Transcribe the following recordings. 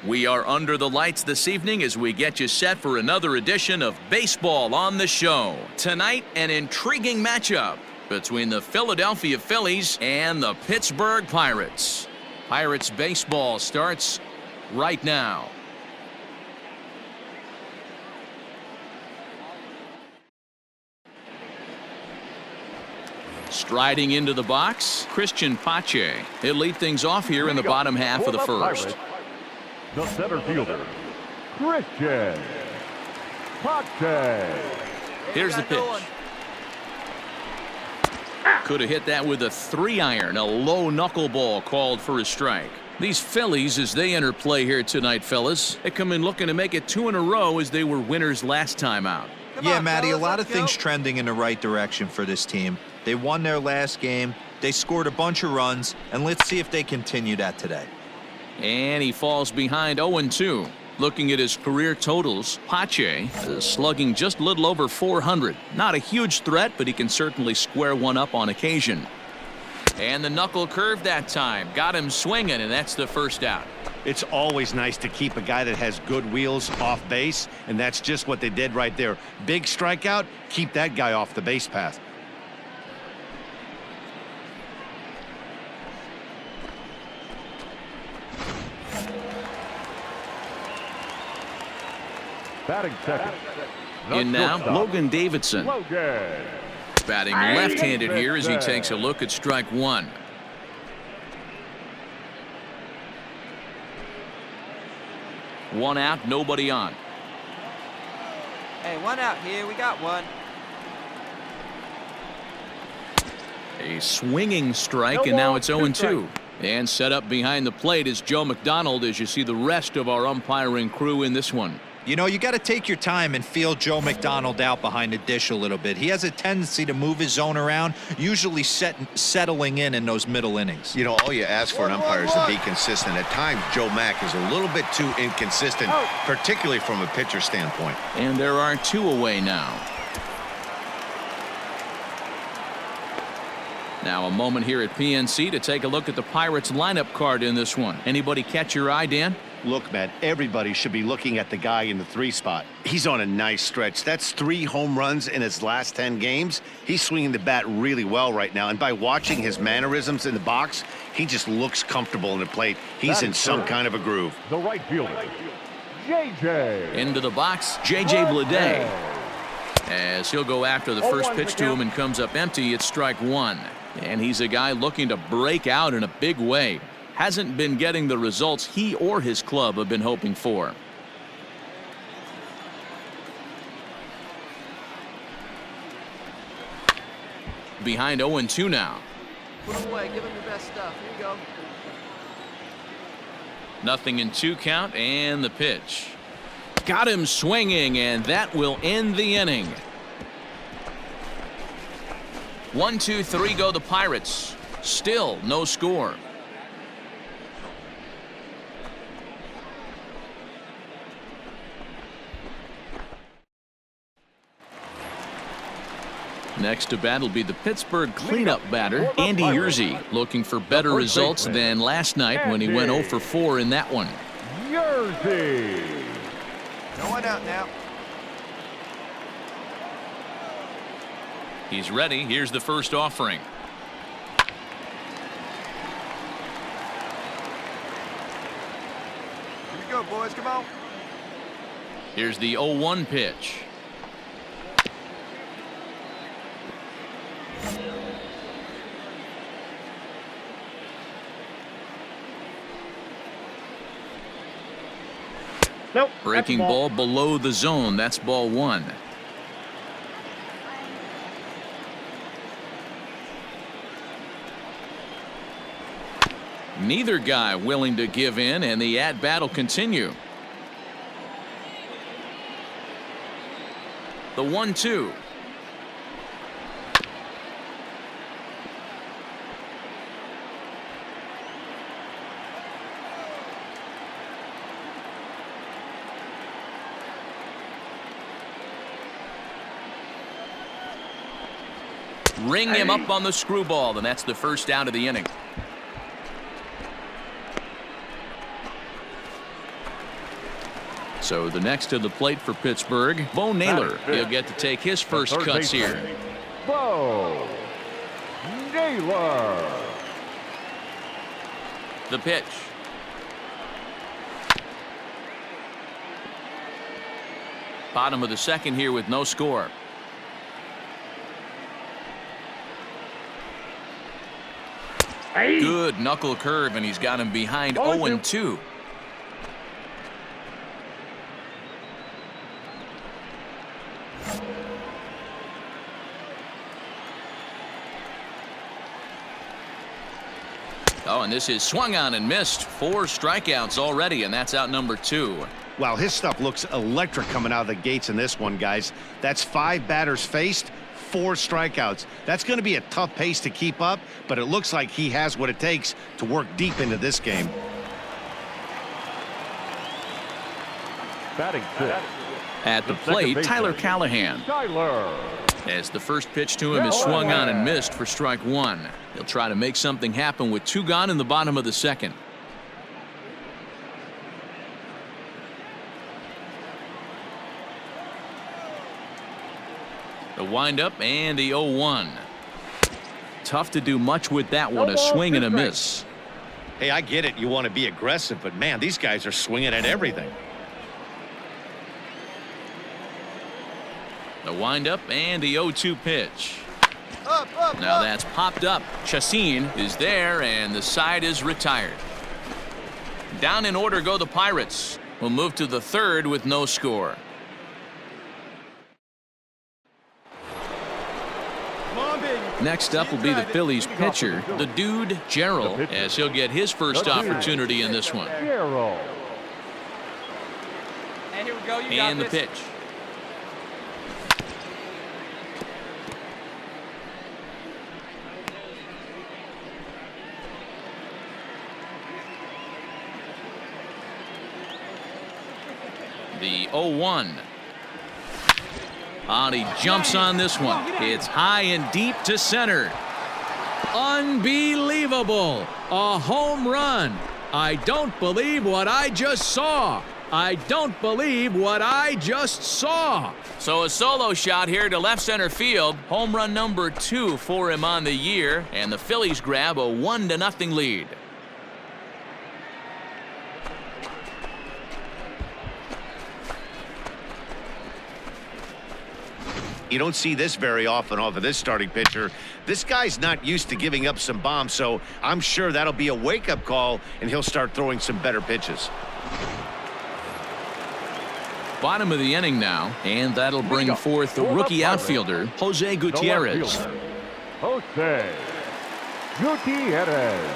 We are under the lights this evening as we get you set for another edition of Baseball on the Show. Tonight, an intriguing matchup between the Philadelphia Phillies and the Pittsburgh Pirates. Pirates baseball starts right now. Striding into the box, Christian Pache. He'll lead things off here in the bottom half of the first. The center fielder, Christian Pache. Here's the pitch. Could have hit that with a 3-iron, a low knuckleball called for a strike. These Phillies, as they enter play here tonight, fellas, they come in looking to make it 2 in a row as they were winners last time out. Yeah, Matty, a lot of things trending in the right direction for this team. They won their last game, they scored a bunch of runs, and let's see if they continue that today. And he falls behind 0-2. Looking at his career totals, Pache is slugging just a little over 400. Not a huge threat, but he can certainly square one up on occasion. And the knuckle curve that time. Got him swinging, and that's the first out. It's always nice to keep a guy that has good wheels off base, and that's just what they did right there. Big strikeout, keep that guy off the base path. Batting second. In now, Logan Davidson. Batting left-handed here as he takes a look at strike one. One out, nobody on. Hey, one out here. We got one. A swinging strike, and now it's 0-2. And set up behind the plate is Joe McDonald as you see the rest of our umpiring crew in this one. You know, you got to take your time and feel Joe McDonald out behind the dish a little bit. He has a tendency to move his zone around, usually settling in those middle innings. You know, all you ask for an umpire is to be consistent. At times, Joe Mack is a little bit too inconsistent, particularly from a pitcher standpoint. And there are 2 away now. Now a moment here at PNC to take a look at the Pirates lineup card in this one. Anybody catch your eye, Dan? Look, man, everybody should be looking at the guy in the 3 spot. He's on a nice stretch. That's 3 home runs in his last 10 games. He's swinging the bat really well right now. And by watching his mannerisms in the box, he just looks comfortable in the plate. He's in some kind of a groove. The right fielder, J.J. Into the box, J.J. Bleday. As he'll go after the first pitch to him and comes up empty, it's strike one. And he's a guy looking to break out in a big way. Hasn't been getting the results he or his club have been hoping for. Behind 0-2 now. Put him away. Give him your best stuff. Here you go. Nothing in 2 count, and the pitch. Got him swinging, and that will end the inning. 1, 2, 3 go the Pirates. Still no score. Next to bat will be the Pittsburgh cleanup batter, Andy Yerzy, looking for better results than last night when he went 0 for 4 in that one. Yerzy. No one out now. He's ready. Here's the first offering. Here we go, boys. Come on. Here's the 0-1 pitch. Nope. Breaking ball below the zone. That's ball 1. Neither guy willing to give in, and the at-bat will continue. The 1-2. Ring him up on the screwball, and that's the first out of the inning. So the next to the plate for Pittsburgh, Bo Naylor. He'll get to take his first cuts here. Bo Naylor. The pitch. Bottom of the second here with no score. Good knuckle curve, and he's got him behind 0-2. Oh, and this is swung on and missed. 4 strikeouts already, and that's out number 2. Wow, his stuff looks electric coming out of the gates in this one, guys. That's 5 batters faced, 4 strikeouts. That's going to be a tough pace to keep up, but it looks like he has what it takes to work deep into this game. Batting 6. At the plate, Tyler Callahan. Tyler. As the first pitch to him is swung on and missed for strike 1. He'll try to make something happen with 2 gone in the bottom of the second. The windup and the 0-1. Tough to do much with that one. A swing and a miss. Hey, I get it. You want to be aggressive, but man, these guys are swinging at everything. The windup and the 0-2 pitch. Now that's popped up. Chacin is there, and the side is retired. Down in order go the Pirates. We'll move to the third with no score. Next up will be the Phillies pitcher, the dude Gerald, as he'll get his first opportunity in this one. Gerald. And here we go. You got And the this. pitch. The 0-1. And he jumps on this one. It's high and deep to center. Unbelievable. A home run. I don't believe what I just saw. I don't believe what I just saw. So a solo shot here to left center field. Home run number 2 for him on the year. And the Phillies grab a 1-0 lead. You don't see this very often off of this starting pitcher. This guy's not used to giving up some bombs, so I'm sure that'll be a wake-up call, and he'll start throwing some better pitches. Bottom of the inning now, and that'll bring forth the rookie outfielder, Jose Gutierrez. Jose Gutierrez.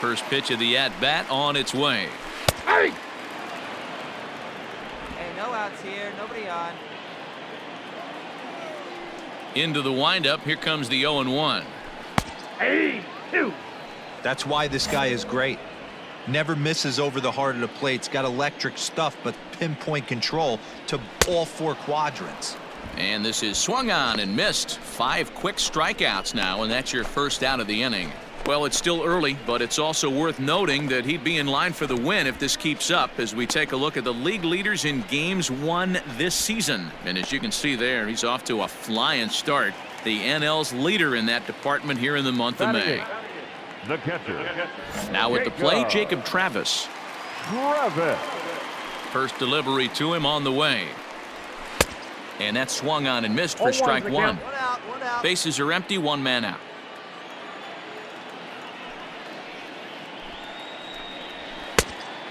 First pitch of the at-bat on its way. Hey, no outs here. Nobody on. Into the windup. Here comes the 0-1. That's why this guy is great. Never misses over the heart of the plate. He's got electric stuff, but pinpoint control to all 4 quadrants. And this is swung on and missed. 5 quick strikeouts now, and that's your first out of the inning. Well, it's still early, but it's also worth noting that he'd be in line for the win if this keeps up as we take a look at the league leaders in games won this season. And as you can see there, he's off to a flying start. The NL's leader in that department here in the month of May. The catcher. Now at the plate, Jacob Travis. Travis. First delivery to him on the way. And that's swung on and missed for strike 1. One out. Bases are empty, 1 man out.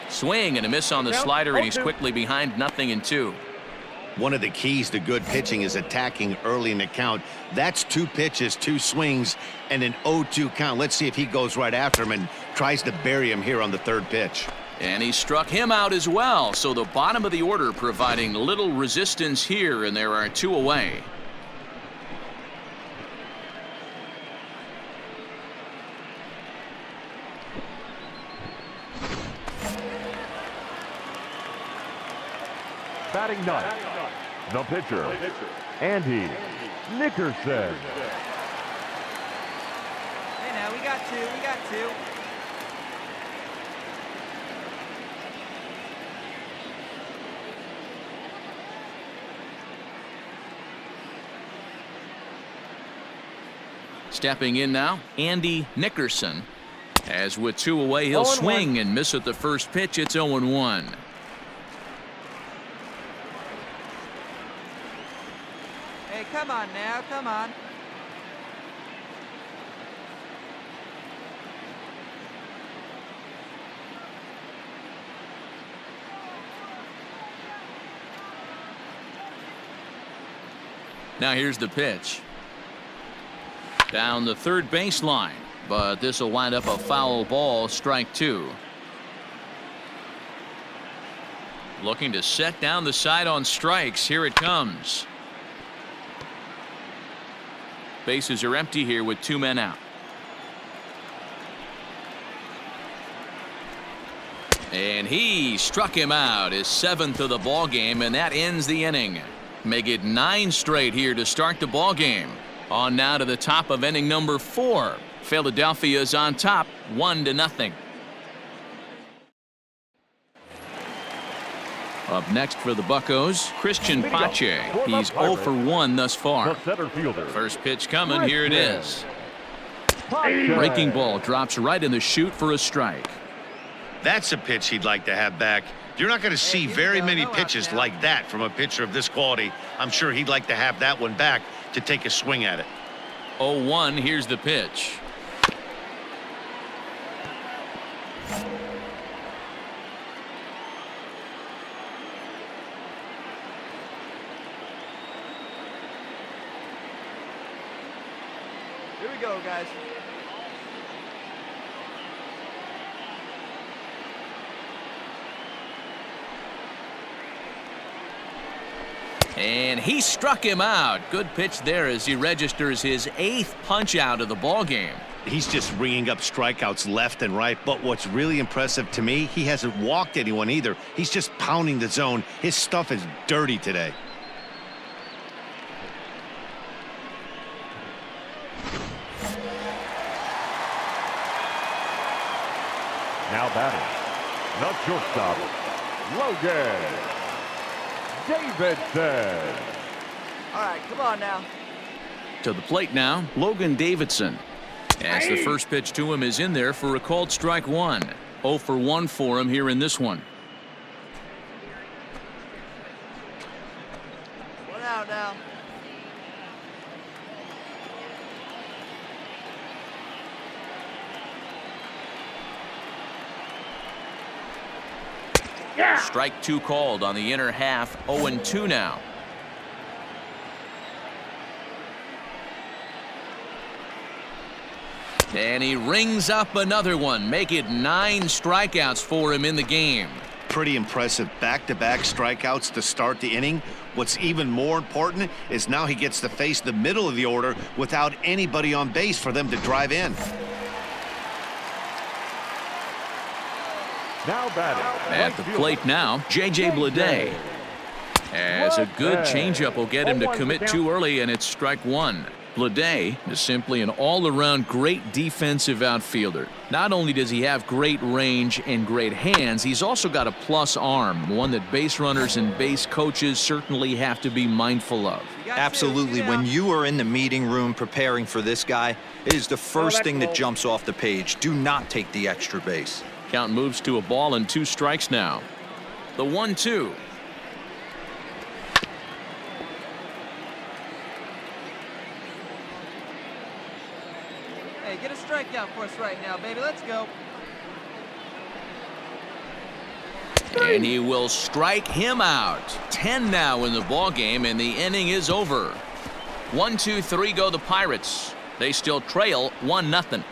Swing and a miss on the slider, and he's quickly behind 0-2. One of the keys to good pitching is attacking early in the count. That's 2 pitches, 2 swings, and an 0-2 count. Let's see if he goes right after him and tries to bury him here on the 3rd pitch. And he struck him out as well. So the bottom of the order providing little resistance here, and there are 2 away. Batting 9th, the pitcher, Andy Nickerson. Hey, now we got 2. We got 2. Stepping in now, Andy Nickerson. As with 2 away, he'll 0-1. swing and miss at the first pitch. It's 0-1. Hey, come on now, come on. Now here's the pitch. Down the third baseline, but this will wind up a foul ball, strike 2. Looking to set down the side on strikes. Here it comes. Bases are empty here with 2 men out. And he struck him out, his 7th of the ball game, and that ends the inning. Make it 9 straight here to start the ball game. On now to the top of inning number 4. Philadelphia's on top, 1-0. Up next for the Buccos, Christian Pache. He's 0 for 1 thus far. The center fielder. First pitch coming. Here it is. Pache. Breaking ball drops right in the chute for a strike. That's a pitch he'd like to have back. You're not going to see very many pitches like that from a pitcher of this quality. I'm sure he'd like to have that one back to take a swing at it. 0-1. Here's the pitch. Here we go, guys. And he struck him out. Good pitch there as he registers his 8th punch out of the ball game. He's just ringing up strikeouts left and right. But what's really impressive to me, he hasn't walked anyone either. He's just pounding the zone. His stuff is dirty today. Now batting, the shortstop, Logan Davidson. All right, come on now. To the plate now, Logan Davidson. As the first pitch to him is in there for a called strike 1. 0 for 1 for him here in this one. 1 out now. Strike 2 called on the inner half. 0-2 now. And he rings up another one. Make it 9 strikeouts for him in the game. Pretty impressive back-to-back strikeouts to start the inning. What's even more important is now he gets to face the middle of the order without anybody on base for them to drive in. Now batting. At the plate now, J.J. Bleday. As a good changeup will get him to commit too early, and it's strike 1. Bleday is simply an all-around great defensive outfielder. Not only does he have great range and great hands, he's also got a plus arm, one that base runners and base coaches certainly have to be mindful of. Absolutely. When you are in the meeting room preparing for this guy, it is the first thing that jumps off the page. Do not take the extra base. Count moves to a ball and 2 strikes now. The 1-2. Hey, get a strikeout for us right now, baby. Let's go. And he will strike him out. 10 now in the ball game, and the inning is over. 1, 2, 3 go the Pirates. They still trail 1-0.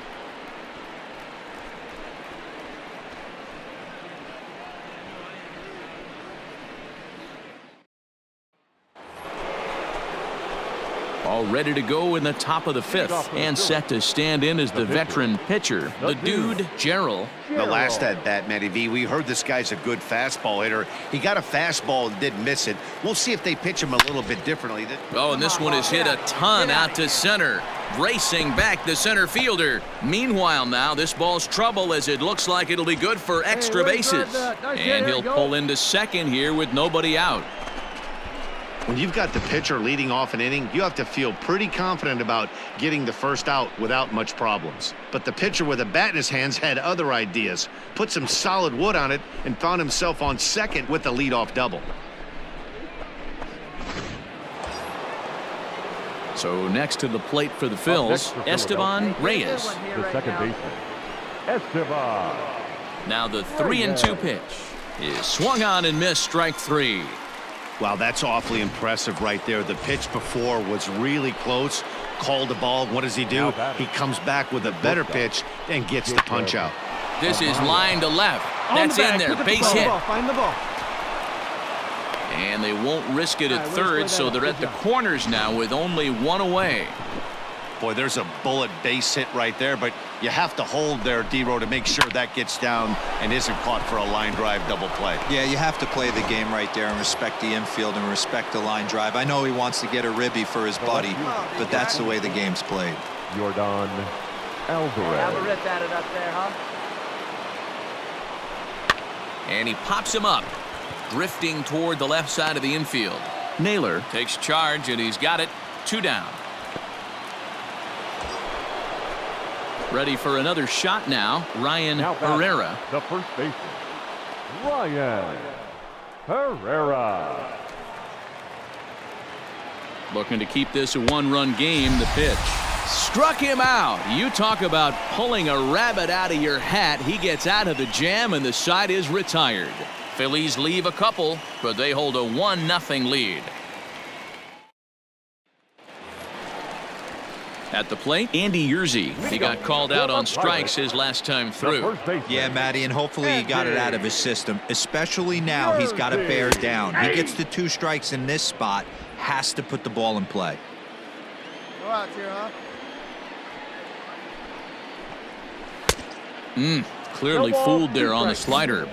All ready to go in the top of the 5th, and set to stand in as the veteran pitcher, the dude, Gerald. The last at bat, Matty V, we heard this guy's a good fastball hitter. He got a fastball and did miss it. We'll see if they pitch him a little bit differently. Oh, and this one is hit a ton out to center. Racing back the center fielder. Meanwhile now, this ball's trouble as it looks like it'll be good for extra bases. And he'll pull into second here with nobody out. When you've got the pitcher leading off an inning, you have to feel pretty confident about getting the first out without much problems. But the pitcher with a bat in his hands had other ideas, put some solid wood on it, and found himself on second with the leadoff double. So next to the plate for the Phils, Esteban Reyes. The second baseman, Esteban. Now the 3-2 pitch is swung on and missed, strike 3. Wow, that's awfully impressive right there. The pitch before was really close. Called the ball. What does he do? He comes back with a better pitch and gets the punch out. This is line to left. That's in there. Base hit. Find the ball. And they won't risk it at third, so they're at the corners now with only one away. Boy, there's a bullet base hit right there, but you have to hold there, D-Row, to make sure that gets down and isn't caught for a line drive double play. Yeah, you have to play the game right there and respect the infield and respect the line drive. I know he wants to get a ribby for his buddy, but that's the way the game's played. Jordan Alvarez. Alvarez batted up there, huh? And he pops him up, drifting toward the left side of the infield. Naylor takes charge, and he's got it. 2 down. Ready for another shot now, Ryan Herrera. The first baseman, Ryan Herrera. Looking to keep this a one-run game. The pitch struck him out. You talk about pulling a rabbit out of your hat. He gets out of the jam, and the side is retired. Phillies leave a couple, but they hold a 1-0 lead. At the plate, Andy Yerzy. He got called out on strikes his last time through. Yeah, Matty, and hopefully he got it out of his system. Especially now, he's got to bear down. He gets the 2 strikes in this spot, has to put the ball in play. Go out here, huh? Clearly fooled there on the slider.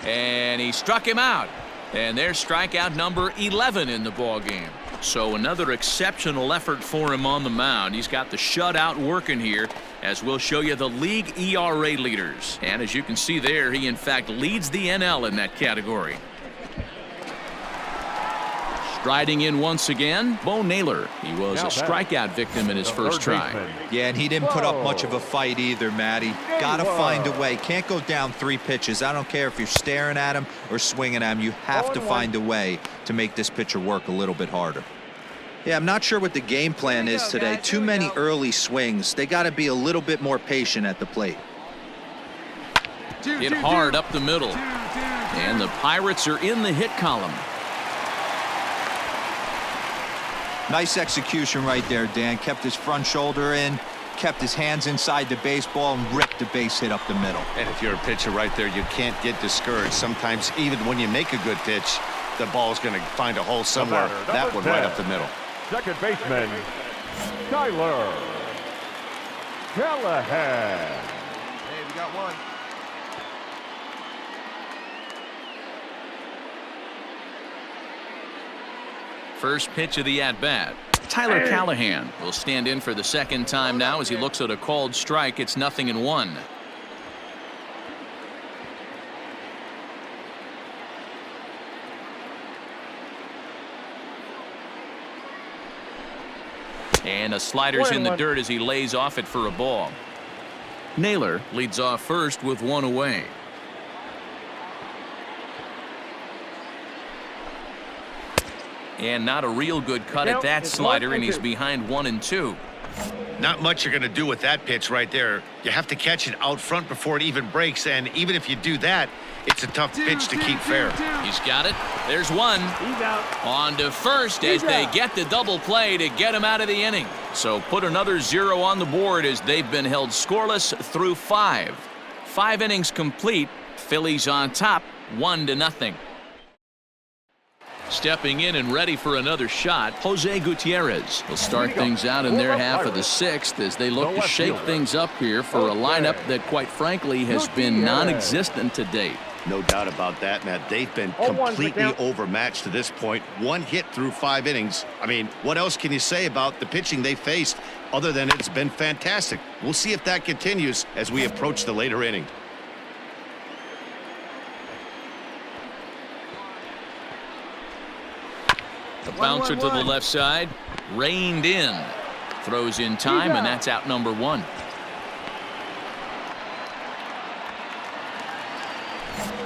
And he struck him out. And there's strikeout number 11 in the ball game. So another exceptional effort for him on the mound. He's got the shutout working here, as we'll show you the league ERA leaders. And as you can see there, he in fact leads the NL in that category. Striding in once again, Bo Naylor. He was a strikeout victim in his first try. Yeah, and he didn't put up much of a fight either, Matty. Gotta find a way. Can't go down 3 pitches. I don't care if you're staring at him or swinging at him. You have to find a way to make this pitcher work a little bit harder. Yeah, I'm not sure what the game plan is today. Too many early swings. They got to be a little bit more patient at the plate. Hit hard up the middle. And the Pirates are in the hit column. Nice execution right there, Dan. Kept his front shoulder in, kept his hands inside the baseball, and ripped the base hit up the middle. And if you're a pitcher right there, you can't get discouraged. Sometimes even when you make a good pitch, the ball's going to find a hole somewhere. That one right up the middle. Second baseman, Tyler Callahan. Hey, we got one. First pitch of the at-bat. Tyler Callahan will stand in for the second time now as he looks at a called strike. It's 0-1. And a slider's in the dirt as he lays off it for a ball. Naylor leads off first with 1 away. And not a real good cut at that slider, and he's behind 1-2. Not much you're going to do with that pitch right there. You have to catch it out front before it even breaks, and even if you do that, it's a tough pitch to keep fair. He's got it. There's one. He's out. On to first as they get the double play to get him out of the inning. So put another 0 on the board as they've been held scoreless through 5. 5 innings complete. Phillies on top, 1-0. Stepping in and ready for another shot, Jose Gutierrez will start things out in their half of the 6th as they look to shake things up here for a lineup that, quite frankly, has been non-existent to date. No doubt about that, Matt. They've been 0-1 completely down. overmatched to this point. One hit through 5 innings. I mean, what else can you say about the pitching they faced other than it's been fantastic? We'll see if that continues as we approach the later inning. The bouncer to the 1-1-1. left side. Reined in. Throws in time, and that's out number 1.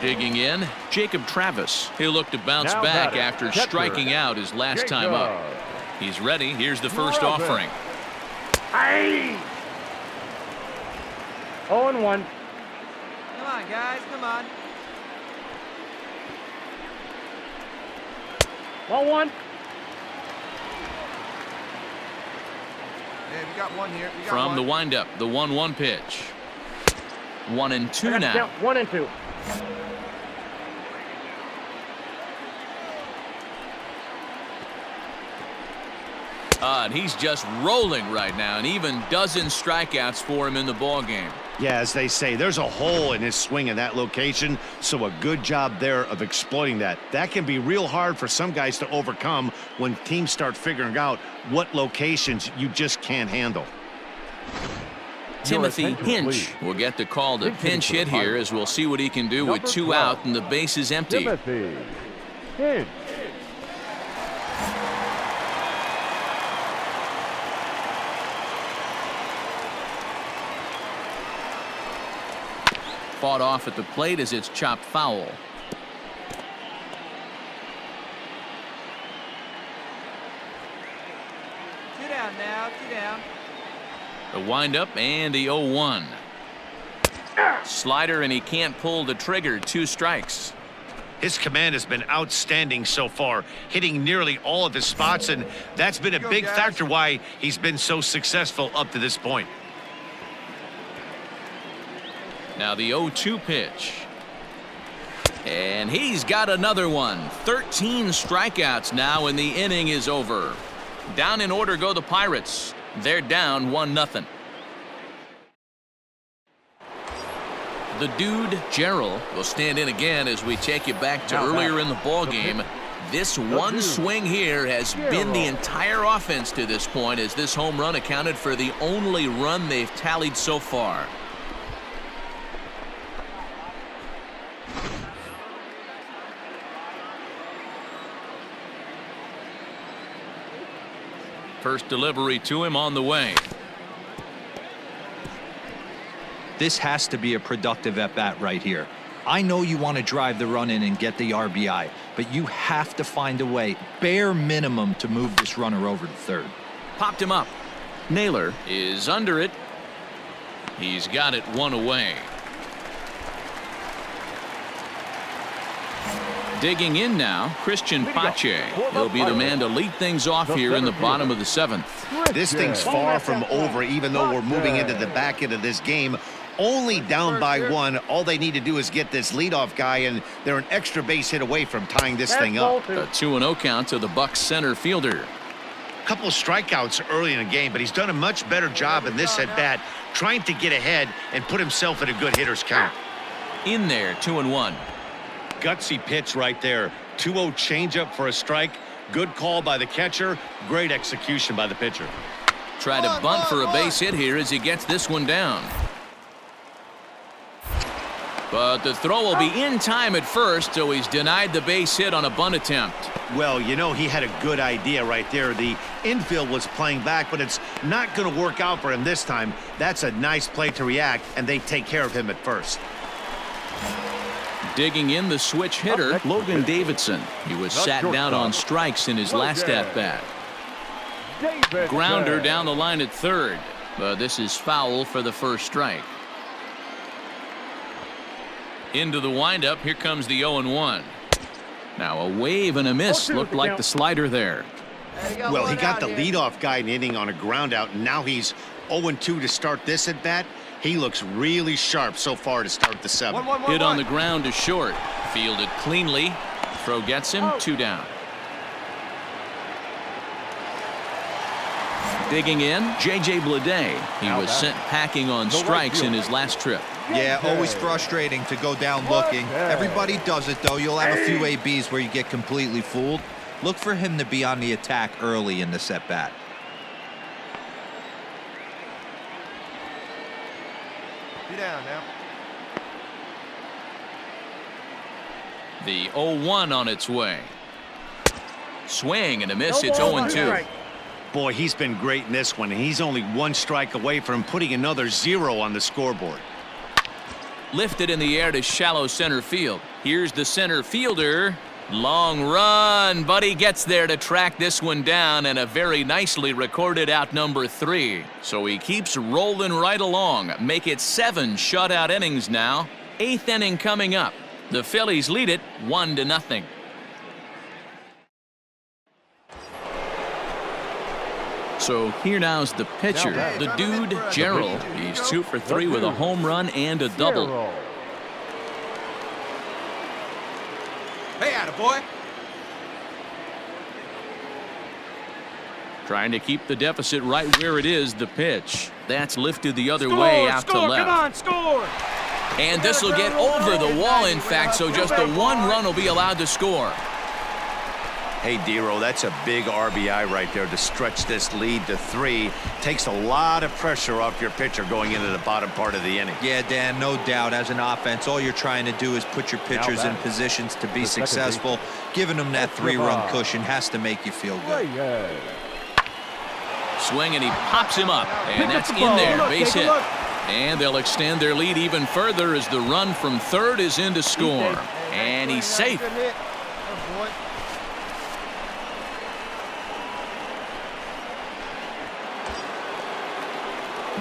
Digging in, Jacob Travis. He'll look to bounce Now back batting, after catcher, striking out his last time up. He's ready. Here's the first Travis. offering. Hey! 0-1. Come on, guys, come on. 1-1. Hey, we got one here. We got From one. the windup, the 1-1 pitch. 1-2 now. 1-2. And he's just rolling right now, and even dozen strikeouts for him in the ball game. Yeah, as they say, there's a hole in his swing in that location, so a good job there of exploiting that. That can be real hard for some guys to overcome when teams start figuring out what locations you just can't handle. Timothy attention, Hinch please. will get the call to Hinch pinch for the hit here Pirates. as we'll see what he can do with Number 2 12. out and the base is empty. Timothy Hinch. Fought off at the plate as it's chopped foul. Two down now, two down. The windup and the 0-1. Slider, and he can't pull the trigger. 2 strikes. His command has been outstanding so far, hitting nearly all of his spots, and that's been a Go, big guys. factor why he's been so successful up to this point. Now the 0-2 pitch. And he's got another one. 13 strikeouts now, and the inning is over. Down in order go the Pirates. They're down 1-0. The dude, Gerald, will stand in again as we take you back to Now earlier back. in the ball game. This one dude, swing here has been the Gerald. entire offense to this point, as this home run accounted for the only run they've tallied so far. First delivery to him on the way. This has to be a productive at-bat right here. I know you want to drive the run in and get the RBI, but you have to find a way, bare minimum, to move this runner over to third. Popped him up. Naylor is under it. He's got it 1 away. Digging in now, Christian Pache. He'll be the man to lead things off here in the bottom of the 7th. This thing's far from over, even though we're moving into the back end of this game. Only down by 1. All they need to do is get this leadoff guy, and they're an extra base hit away from tying this thing up. A 2-0 count to the Bucs center fielder. Couple of strikeouts early in the game, but he's done a much better job in this at-bat, trying to get ahead and put himself in a good hitter's count. In there, 2-1. Gutsy pitch right there. 2-0 changeup for a strike. Good call by the catcher. Great execution by the pitcher. Try to bunt for a base hit here as he gets this one down. But the throw will be in time at first, so he's denied the base hit on a bunt attempt. Well, you know, he had a good idea right there. The infield was playing back, but it's not going to work out for him this time. That's a nice play to react, and they take care of him at first. Digging in the switch hitter, Logan Davidson. He was sat down on strikes in his last at-bat. Grounder down the line at third, but this is foul for the first strike. Into the windup, here comes the 0-1. Now a wave and a miss, looked like the slider there. Well, he got the leadoff guy in the inning on a ground out, and now he's 0-2 to start this at bat. He looks really sharp so far to start the 7th. Hit on the ground to short. Fielded cleanly. Throw gets him, 2 down. Digging in, J.J. Blade. He was sent packing on strikes in his last trip. Yeah, always frustrating to go down looking. Everybody does it, though. You'll have a few ABs where you get completely fooled. Look for him to be on the attack early in the set-bat. Be down now. The 0-1 on its way. Swing and a miss. It's 0-2. Boy, he's been great in this one. He's only one strike away from putting another 0 on the scoreboard. Lifted in the air to shallow center field. Here's the center fielder. Long run, but he gets there to track this one down, and a very nicely recorded out number 3. So he keeps rolling right along. Make it 7 shutout innings now. 8th inning coming up. The Phillies lead it 1-0. So here now's the pitcher, the dude, Gerald. He's 2 for 3 with a home run and a double. Hey, attaboy. Trying to keep the deficit right where it is. The pitch. That's lifted the other way out to left. Come on, score. And this will get over the wall, in fact, so just the 1 run will be allowed to score. Hey, Dero, that's a big RBI right there to stretch this lead to 3. Takes a lot of pressure off your pitcher going into the bottom part of the inning. Yeah, Dan, no doubt. As an offense, all you're trying to do is put your pitchers in positions to be successful. Giving them that 3-run cushion has to make you feel good. Swing, and he pops him up, and that's in there. Base hit. And they'll extend their lead even further as the run from third is in to score. And he's safe.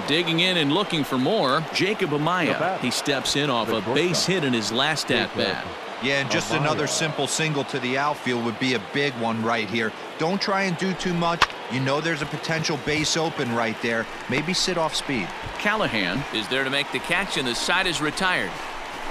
Digging in and looking for more, Jacob Amaya. He steps in off a base hit in his last at-bat. Yeah, and just another simple single to the outfield would be a big one right here. Don't try and do too much. You know there's a potential base open right there. Maybe sit off speed. Callahan is there to make the catch, and the side is retired.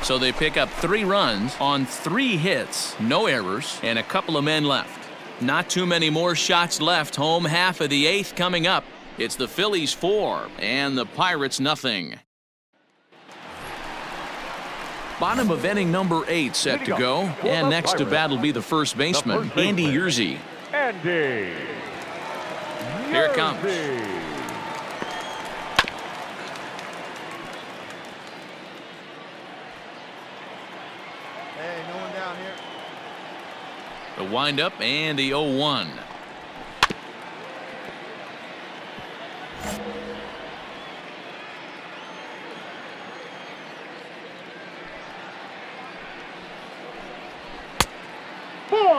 So they pick up 3 runs on 3 hits, no errors, and a couple of men left. Not too many more shots left. Home half of the 8th coming up. It's the Phillies 4 and the Pirates nothing. Bottom of inning number 8 set to go. And next to bat will be the first baseman, Andy Yerzy. Andy. Here it comes. Hey, no one down here. The windup and the 0-1.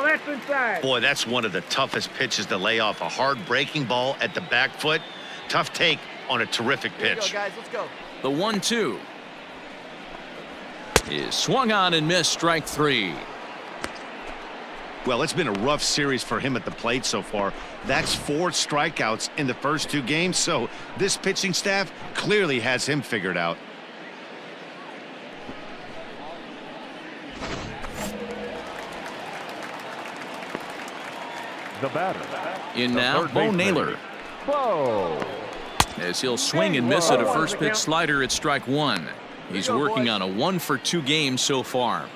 That's inside. Boy, that's one of the toughest pitches to lay off. A hard breaking ball at the back foot. Tough take on a terrific Here we pitch. go, guys. Let's go. The 1-2 is swung on and missed. Strike 3. Well, it's been a rough series for him at the plate so far. That's 4 strikeouts in the first 2 games, so this pitching staff clearly has him figured out. The batter. In now, Bo Naylor. As he'll swing and miss at a first pitch slider at strike 1. He's working on a 1-for-2 game so far.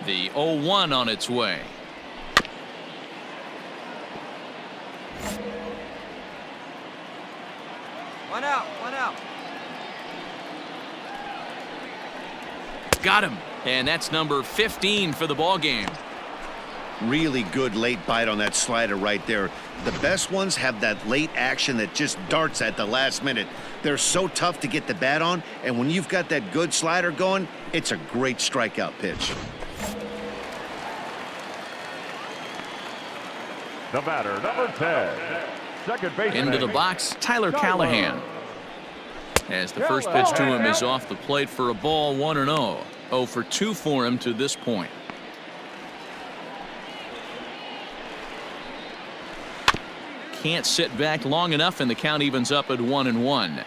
The 0-1 on its way. One out, one out. Got him. And that's number 15 for the ball game. Really good late bite on that slider right there. The best ones have that late action that just darts at the last minute. They're so tough to get the bat on, and when you've got that good slider going, it's a great strikeout pitch. The batter, number 10. Second baseman. Into the box, Tyler Callahan. As the first pitch to him is off the plate for a ball, 1-0. 0 for 2 for him to this point. Can't sit back long enough, and the count evens up at 1-1.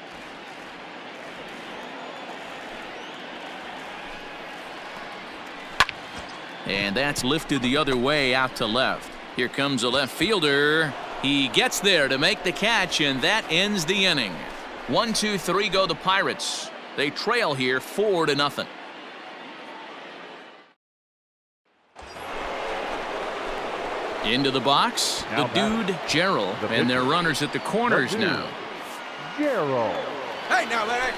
And that's lifted the other way out to left. Here comes a left fielder. He gets there to make the catch, and that ends the inning. 1, 2, 3 go the Pirates. They trail here 4-0. Into the box, the dude, Gerald, and their runners at the corners now. Gerald. Hey, now, Larry.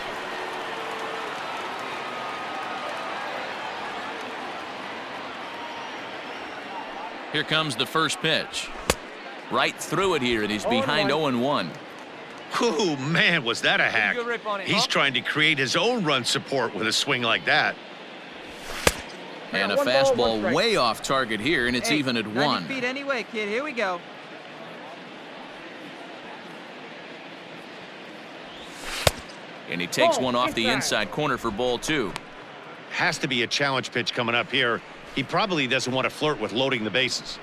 Here comes the first pitch. Right through it here, and he's behind 0-1. Oh, man, was that a hack. Good rip on it, He's huh? trying to create his own run support with a swing like that. And a fastball way off target here, and it's even at 90 1. feet anyway, kid. Here we go. And he takes one off the inside corner for ball 2. Has to be a challenge pitch coming up here. He probably doesn't want to flirt with loading the bases.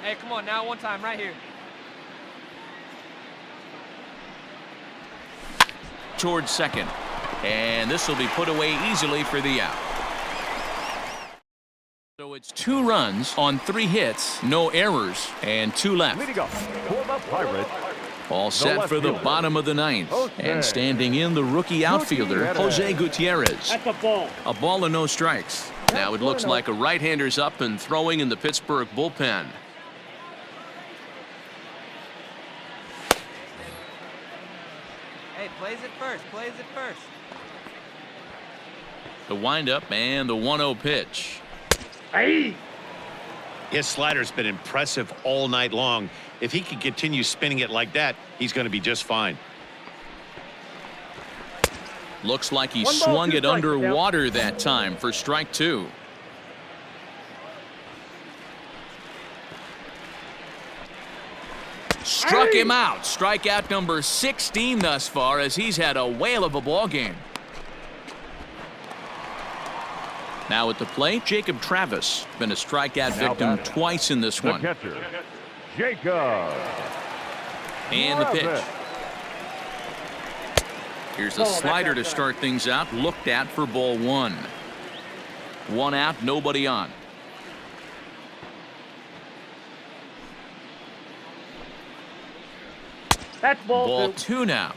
Hey, come on now, one time right here. Towards second. And this will be put away easily for the out. So it's 2 runs on 3 hits, no errors, and 2 left. Leading up for the Pirates. All set for the bottom of the 9th. And standing in the rookie outfielder, Jose Gutierrez. That's a ball. A ball and no strikes. Now it looks like a right-hander's up and throwing in the Pittsburgh bullpen. Hey, plays it first. Plays it first. The windup and the 1-0 pitch. Hey. His slider's been impressive all night long. If he can continue spinning it like that, he's going to be just fine. Looks like he 1 ball, swung 2 it strikes, underwater that time for strike 2. Struck him out. Strikeout number 16 thus far, as he's had a whale of a ball game. Now at the plate, Jacob Travis. Been a strikeout victim twice in this The one. catcher, Jacob. And the pitch. Travis. Here's a slider to start things out. Looked at for ball 1. 1 out, nobody on. That's Ball two. 2 now.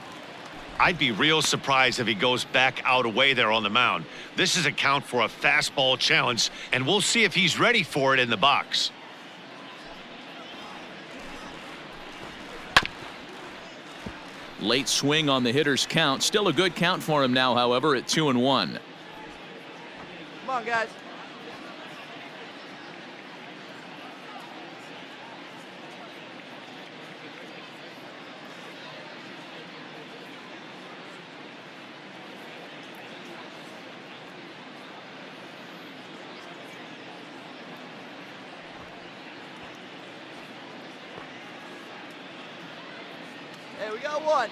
I'd be real surprised if he goes back out away there on the mound. This is a count for a fastball challenge, and we'll see if he's ready for it in the box. Late swing on the hitter's count. Still a good count for him now, however, at 2-1. Come on, guys. Hey, we got one.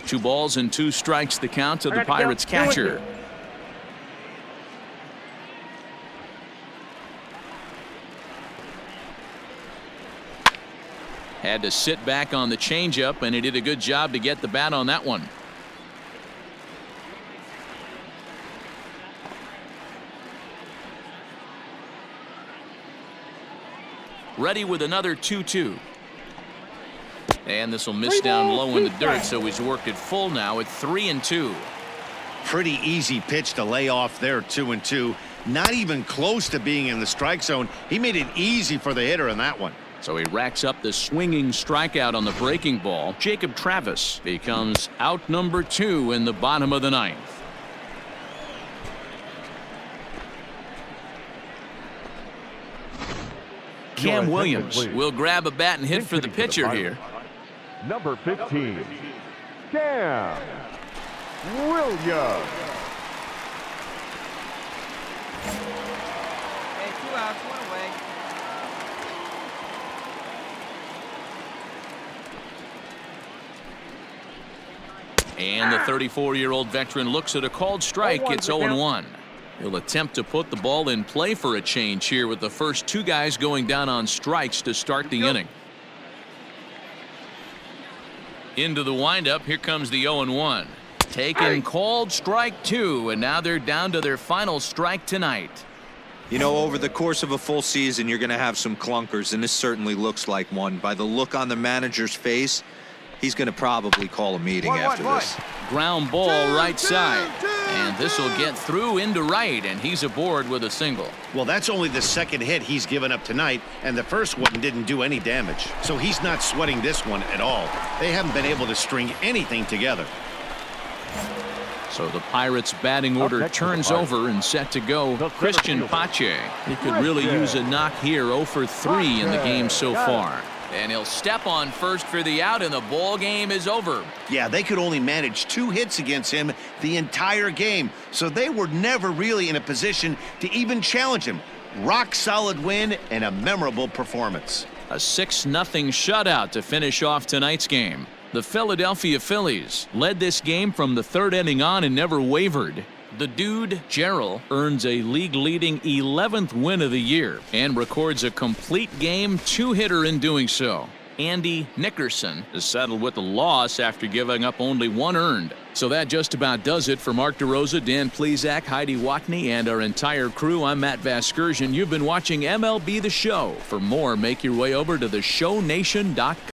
2 balls and 2 strikes the count to the Pirates catcher. Had to sit back on the changeup, and he did a good job to get the bat on that one. Ready with another 2-2. And this will miss down low in the dirt, so he's worked it full now at 3-2. Pretty easy pitch to lay off there, 2-2. Not even close to being in the strike zone. He made it easy for the hitter in that one. So he racks up the swinging strikeout on the breaking ball. Jacob Travis becomes out number 2 in the bottom of the 9th. Cam Williams will grab a bat and hit for the pitcher here. Number 15, Cam Williams. Hey, 2 outs, 1 away. And the 34-year-old veteran looks at a called strike. It's 0-1. He'll attempt to put the ball in play for a change here with the first 2 guys going down on strikes to start the inning. Into the windup. Here comes the 0-1. Taking called strike 2, and now they're down to their final strike tonight. You know, over the course of a full season, you're going to have some clunkers, and this certainly looks like one. By the look on the manager's face, he's going to probably call a meeting after this. Ground ball right side, and this will get through into right, and he's aboard with a single. Well, that's only the second hit he's given up tonight, and the first one didn't do any damage. So he's not sweating this one at all. They haven't been able to string anything together. So the Pirates batting order turns over and set to go. Christian Pache. He could really use a knock here. 0 for 3 in the game so far. And he'll step on first for the out, and the ball game is over. Yeah, they could only manage 2 hits against him the entire game, so they were never really in a position to even challenge him. Rock solid win and a memorable performance. A 6-0 shutout to finish off tonight's game. The Philadelphia Phillies led this game from the 3rd inning on and never wavered. The dude, Gerald, earns a league-leading 11th win of the year and records a complete game 2-hitter in doing so. Andy Nickerson is settled with a loss after giving up only 1 earned. So that just about does it for Mark DeRosa, Dan Plesac, Heidi Watney, and our entire crew. I'm Matt Vasgersian. You've been watching MLB The Show. For more, make your way over to theshownation.com.